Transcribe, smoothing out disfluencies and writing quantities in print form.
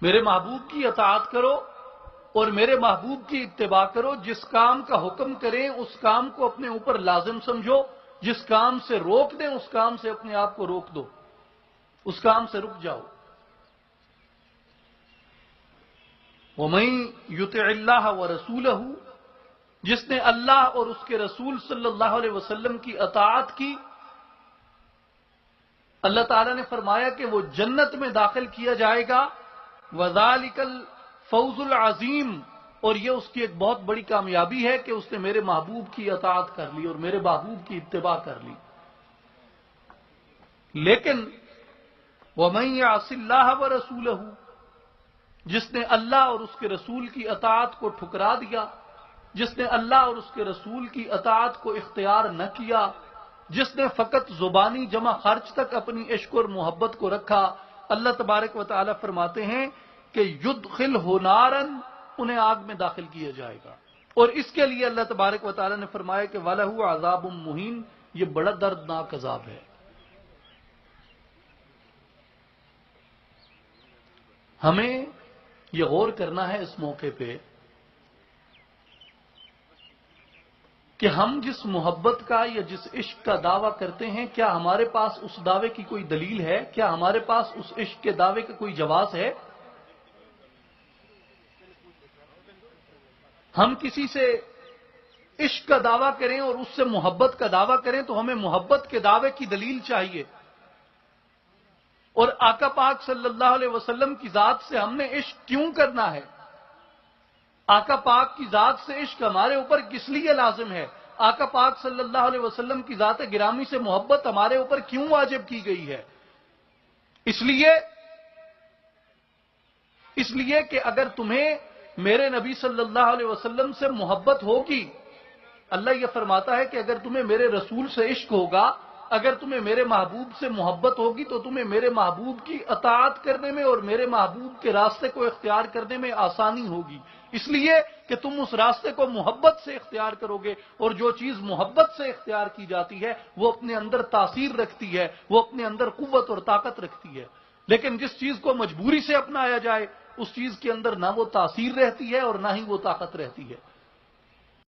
میرے محبوب کی اطاعت کرو اور میرے محبوب کی اتباع کرو. جس کام کا حکم کریں اس کام کو اپنے اوپر لازم سمجھو. جس کام سے روک دیں اس کام سے اپنے آپ کو روک دو, اس کام سے رک جاؤ. وَمَن يُطِعِ اللَّهَ وَرَسُولَهُ, جس نے اللہ اور اس کے رسول صلی اللہ علیہ وسلم کی اطاعت کی, اللہ تعالیٰ نے فرمایا کہ وہ جنت میں داخل کیا جائے گا. وَذَلِكَ الْفَوْزُ الْعَظِيمُ, اور یہ اس کی ایک بہت بڑی کامیابی ہے کہ اس نے میرے محبوب کی اطاعت کر لی اور میرے محبوب کی اتباع کر لی. لیکن وَمَن يَعْصِ اللَّهَ وَرَسُولَهُ, جس نے اللہ اور اس کے رسول کی اطاعت کو ٹھکرا دیا, جس نے اللہ اور اس کے رسول کی اطاعت کو اختیار نہ کیا, جس نے فقط زبانی جمع خرچ تک اپنی عشق اور محبت کو رکھا, اللہ تبارک و تعالیٰ فرماتے ہیں کہ یدخلہ نارا, انہیں آگ میں داخل کیا جائے گا. اور اس کے لیے اللہ تبارک و تعالیٰ نے فرمایا کہ وَلَهُ عَذَابٌ مُّهِینٌ, یہ بڑا دردناک عذاب ہے. ہمیں یہ غور کرنا ہے اس موقع پہ کہ ہم جس محبت کا یا جس عشق کا دعویٰ کرتے ہیں, کیا ہمارے پاس اس دعوے کی کوئی دلیل ہے؟ کیا ہمارے پاس اس عشق کے دعوے کا کوئی جواز ہے؟ ہم کسی سے عشق کا دعویٰ کریں اور اس سے محبت کا دعویٰ کریں تو ہمیں محبت کے دعوے کی دلیل چاہیے. اور آقا پاک صلی اللہ علیہ وسلم کی ذات سے ہم نے عشق کیوں کرنا ہے؟ آقا پاک کی ذات سے عشق ہمارے اوپر کس لیے لازم ہے؟ آقا پاک صلی اللہ علیہ وسلم کی ذات گرامی سے محبت ہمارے اوپر کیوں واجب کی گئی ہے؟ اس لیے کہ اگر تمہیں میرے نبی صلی اللہ علیہ وسلم سے محبت ہوگی, اللہ یہ فرماتا ہے کہ اگر تمہیں میرے رسول سے عشق ہوگا, اگر تمہیں میرے محبوب سے محبت ہوگی تو تمہیں میرے محبوب کی اطاعت کرنے میں اور میرے محبوب کے راستے کو اختیار کرنے میں آسانی ہوگی. اس لیے کہ تم اس راستے کو محبت سے اختیار کرو گے, اور جو چیز محبت سے اختیار کی جاتی ہے وہ اپنے اندر تاثیر رکھتی ہے, وہ اپنے اندر قوت اور طاقت رکھتی ہے. لیکن جس چیز کو مجبوری سے اپنایا جائے اس چیز کے اندر نہ وہ تاثیر رہتی ہے اور نہ ہی وہ طاقت رہتی ہے.